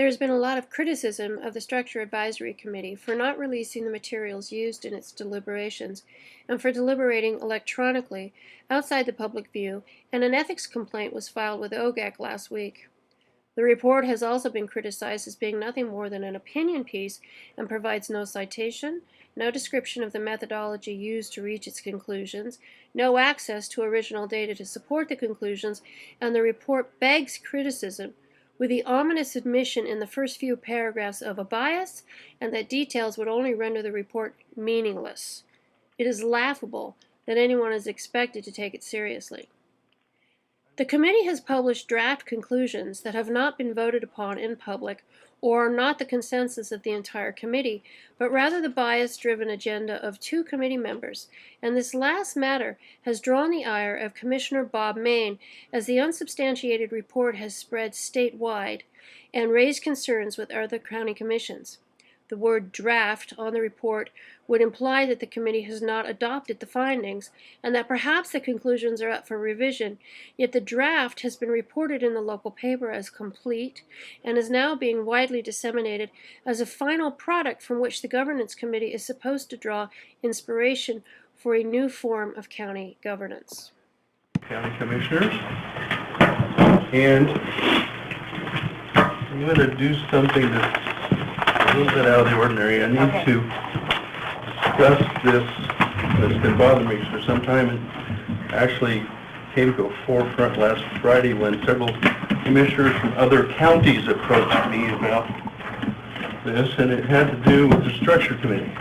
There has been a lot of criticism of the Structure Advisory Committee for not releasing the materials used in its deliberations and for deliberating electronically outside the public view, and an ethics complaint was filed with OGEC last week. The report has also been criticized as being nothing more than an opinion piece and provides no citation, no description of the methodology used to reach its conclusions, no access to original data to support the conclusions, and the report begs criticism with the ominous admission in the first few paragraphs of a bias, and that details would only render the report meaningless. It is laughable that anyone is expected to take it seriously. The committee has published draft conclusions that have not been voted upon in public or are not the consensus of the entire committee, but rather the bias-driven agenda of 2 committee members, and this last matter has drawn the ire of Commissioner Bob Main, as the unsubstantiated report has spread statewide and raised concerns with other county commissions. The word draft on the report would imply that the committee has not adopted the findings and that perhaps the conclusions are up for revision, yet the draft has been reported in the local paper as complete and is now being widely disseminated as a final product from which the governance committee is supposed to draw inspiration for a new form of county governance. County Commissioners, and I'm going to do something that's a little bit out of the ordinary. I need to discuss this that's been bothering me for some time, and actually came to a forefront last Friday when several commissioners from other counties approached me about this, and it had to do with the Structure Committee.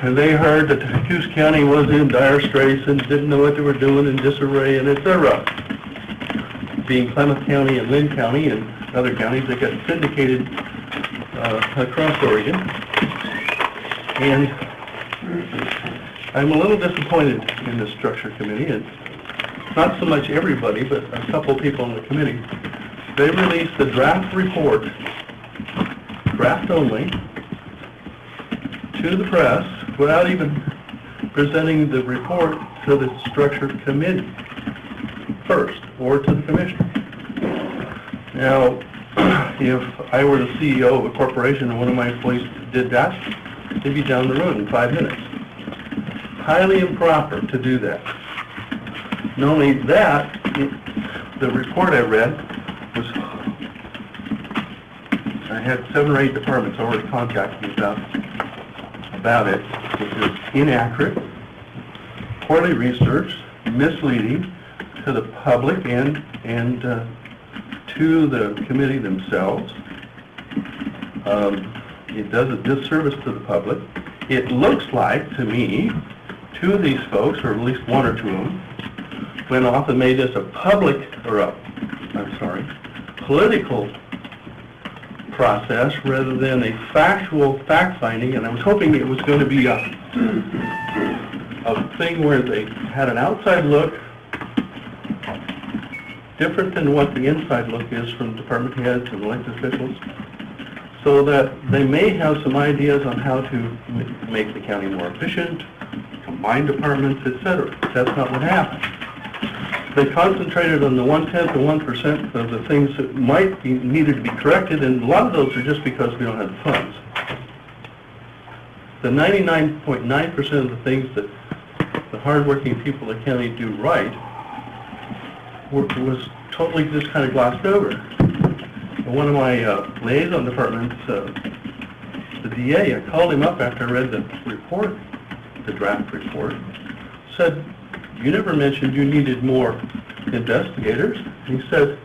And they heard that Coos County was in dire straits and didn't know what they were doing, in disarray, and etc. Being Klamath County and Lynn County and other counties that got syndicated across Oregon. And I'm a little disappointed in the Structure Committee, and not so much everybody, but a couple people on the committee. They released the draft report, draft only, to the press without even presenting the report to the Structure Committee first, or to the Commissioner. Now, if I were the CEO of a corporation and one of my employees did that, they'd be down the road in 5 minutes. Highly improper to do that. Not only that, the report I read was, I had 7 or 8 departments already contact me about it, which is inaccurate, poorly researched, misleading to the public and to the committee themselves. It does a disservice to the public. It looks like, to me, 2 of these folks, or at least 1 or 2 of them, went off and made this a political process rather than a factual fact-finding, and I was hoping it was going to be a thing where they had an outside look different than what the inside look is from department heads and elected officials, so that they may have some ideas on how to make the county more efficient, combine departments, etc. That's not what happened. They concentrated on the 1/10 to 1% of the things that might be needed to be corrected, and a lot of those are just because we don't have the funds. The 99.9% of the things that the hardworking people of the county do right was totally just kind of glossed over. And one of my liaison departments, the DA, I called him up after I read the report, the draft report, said, "You never mentioned you needed more investigators." And he said,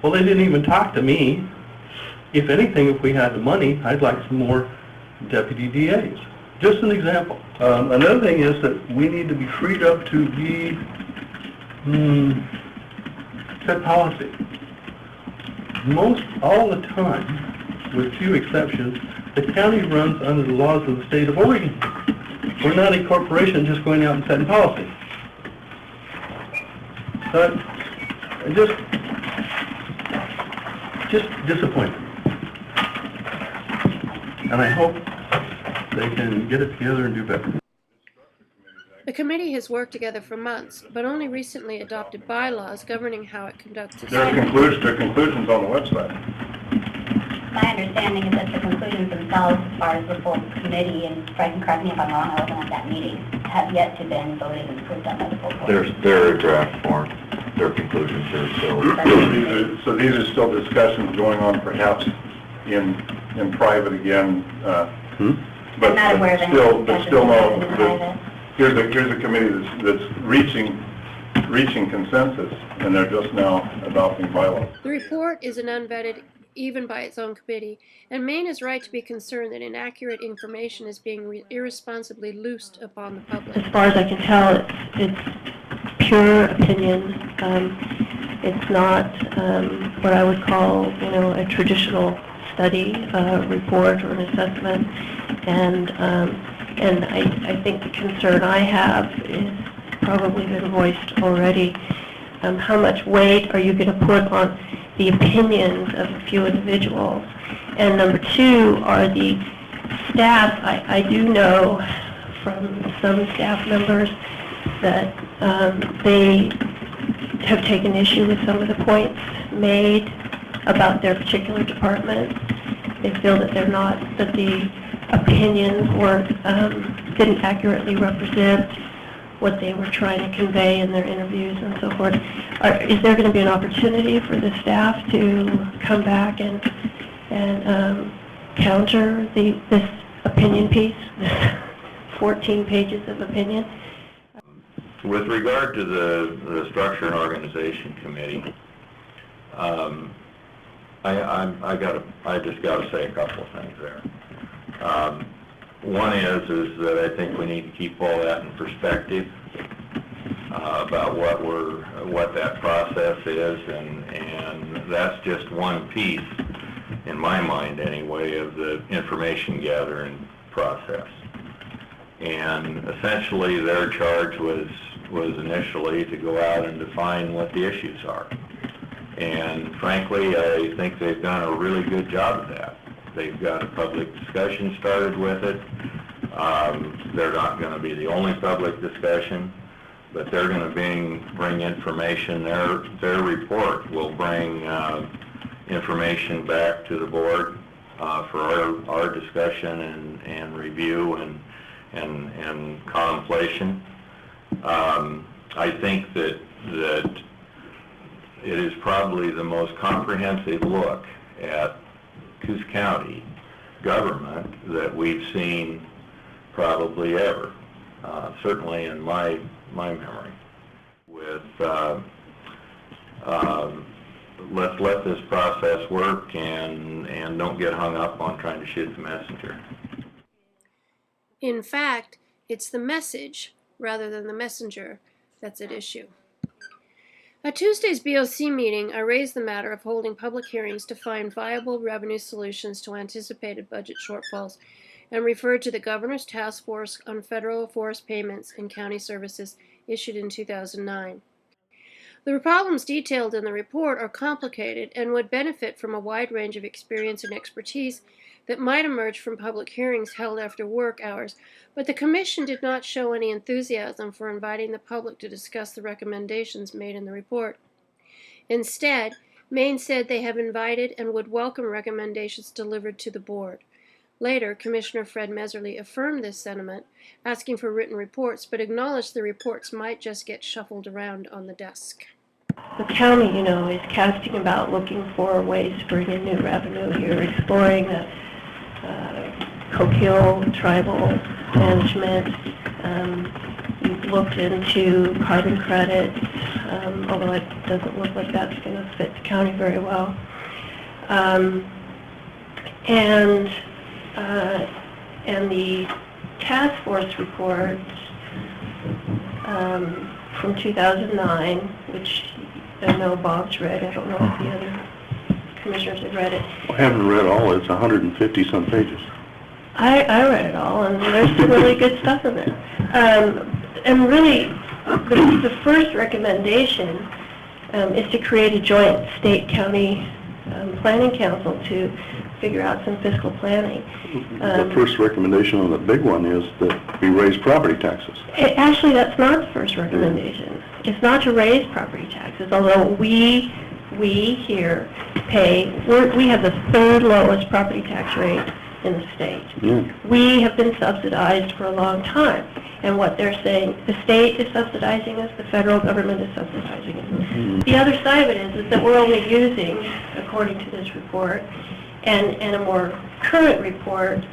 "Well, they didn't even talk to me. If anything, if we had the money, I'd like some more deputy DAs." Just an example. Another thing is that we need to be freed up to be set policy. Most all the time, with few exceptions, the county runs under the laws of the state of Oregon. We're not a corporation just going out and setting policy. But just disappointed. And I hope they can get it together and do better. The committee has worked together for months, but only recently adopted bylaws governing how it conducts its There are conclusions on the website. My understanding is that the conclusions themselves, as far as the full committee, and Fred can correct me if I'm wrong, I wasn't at that meeting, have yet to been voted and approved on by the full board. They're a draft form. Their conclusions are still. So these are still discussions going on, perhaps in private again. But I'm not aware of any still discussions no. in private. Here's a committee that's reaching consensus, and they're just now adopting bylaws. The report is an unvetted, even by its own committee, and Maine is right to be concerned that inaccurate information is being irresponsibly loosed upon the public. As far as I can tell, it's pure opinion. It's not what I would call, a traditional study report or an assessment. And I think the concern I have is probably been voiced already. How much weight are you going to put on the opinions of a few individuals? And number two, are the staff, I do know from some staff members that they have taken issue with some of the points made about their particular department. They feel that the opinions didn't accurately represent what they were trying to convey in their interviews and so forth. Is there going to be an opportunity for the staff to come back and counter this opinion piece, 14 pages of opinion? With regard to the Structure and Organization Committee, I just got to say a couple of things there. One is that I think we need to keep all that in perspective about what that process is, and that's just one piece, in my mind anyway, of the information gathering process. And essentially, their charge was initially to go out and define what the issues are. And frankly, I think they've done a really good job of that. They've got a public discussion started with it. They're not going to be the only public discussion, but they're going to bring information. Their report will bring information back to the board for our discussion and review and contemplation. I think that it is probably the most comprehensive look at Coos County government that we've seen probably ever, certainly in my memory. With let's let this process work and don't get hung up on trying to shoot the messenger. In fact, it's the message rather than the messenger that's at issue. At Tuesday's BOC meeting, I raised the matter of holding public hearings to find viable revenue solutions to anticipated budget shortfalls and referred to the Governor's Task Force on Federal Forest Payments and County Services issued in 2009. The problems detailed in the report are complicated and would benefit from a wide range of experience and expertise that might emerge from public hearings held after work hours, but the Commission did not show any enthusiasm for inviting the public to discuss the recommendations made in the report. Instead, Maine said they have invited and would welcome recommendations delivered to the board. Later, Commissioner Fred Meserly affirmed this sentiment, asking for written reports, but acknowledged the reports might just get shuffled around on the desk. The county, is casting about looking for ways to bring in new revenue here, exploring the Coquille tribal management. We've looked into carbon credits, although it doesn't look like that's going to fit the county very well. And the task force report from 2009, which I know Bob's read. I don't know if the other commissioners have read it. I haven't read all. It's 150-some pages. I read it all, and there's some really good stuff in there. And really, the first recommendation is to create a joint state-county planning council to figure out some fiscal planning. The first recommendation on the big one is that we raise property taxes. Actually, that's not the first recommendation. It's not to raise property taxes, although we here we have the third lowest property tax rate in the state. Yeah. We have been subsidized for a long time, and what they're saying, the state is subsidizing us, the federal government is subsidizing us. The other side of it is that we're only using, according to this report, and a more current report,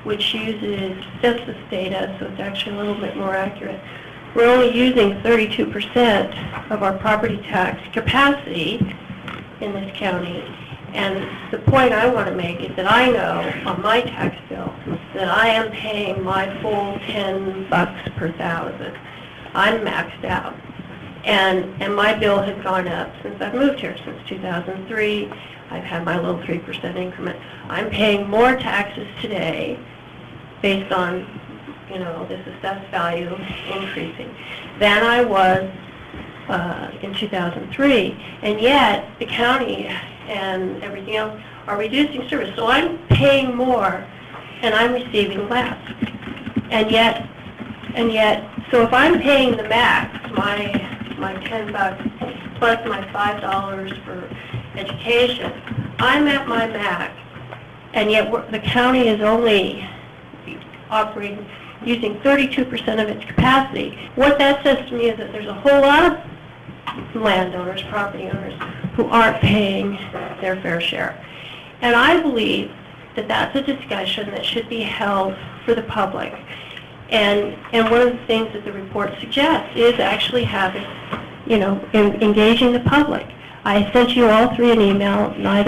which uses census data, so it's actually a little bit more accurate. We're only using 32% of our property tax capacity in this county. And the point I want to make is that I know on my tax bill that I am paying my full $10 per thousand. I'm maxed out. And my bill has gone up since I've moved here, since 2003. I've had my little 3% increment. I'm paying more taxes today based on, you know, this assessed value increasing than I was in 2003. And yet the county and everything else are reducing service. So I'm paying more and I'm receiving less. And yet, so if I'm paying the max, my $10 plus my $5 for education, I'm at my max, and yet the county is only operating, using 32% of its capacity. What that says to me is that there's a whole lot of landowners, property owners, who aren't paying their fair share. And I believe that that's a discussion that should be held for the public. And one of the things that the report suggests is actually having, you know, engaging the public. I sent you all three an email, not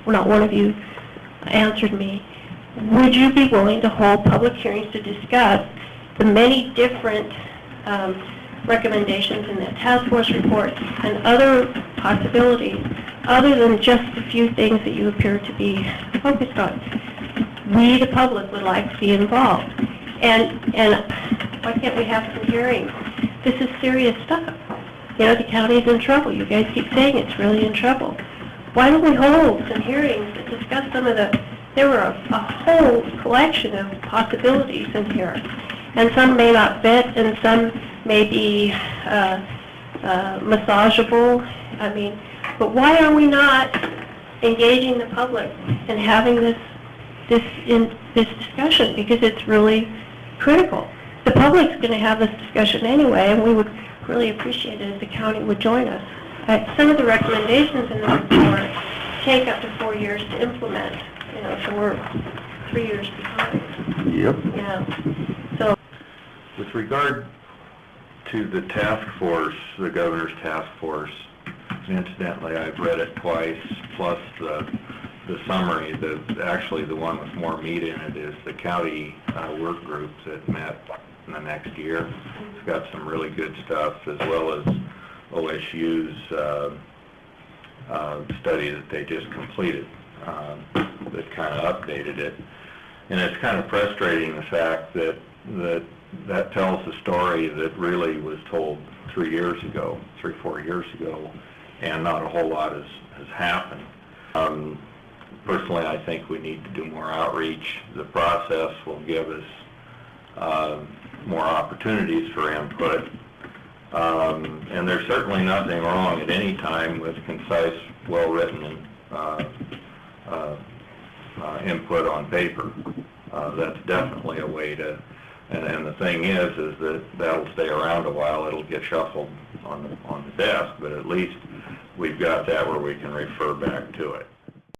one of you answered me. Would you be willing to hold public hearings to discuss the many different recommendations in the task force report and other possibilities other than just the few things that you appear to be focused on? We, the public, would like to be involved. And why can't we have some hearings? This is serious stuff. You know, the county's in trouble. You guys keep saying it's really in trouble. Why don't we hold some hearings that discuss some of there were a whole collection of possibilities in here. And some may not fit, and some may be massageable. I mean, but why are we not engaging the public and having this discussion? Because it's really critical. The public's going to have this discussion anyway, and we would really appreciate it if the county would join us. Some of the recommendations in the report take up to 4 years to implement. You know, so we're 3 years behind. Yep. Yeah. So, with regard to the task force, the governor's task force, incidentally, I've read it twice, plus the summary. Actually, the one with more meat in it is the county work group that met in the next year. It's got some really good stuff, as well as OSU's study that they just completed that kind of updated it. And it's kind of frustrating, the fact that tells a story that really was told 3 or 4 years ago, and not a whole lot has happened. Personally, I think we need to do more outreach. The process will give us more opportunities for input. And there's certainly nothing wrong at any time with concise, well-written input on paper. That's definitely a way to, and the thing is that that'll stay around a while. It'll get shuffled on the desk, but at least we've got that where we can refer back to it.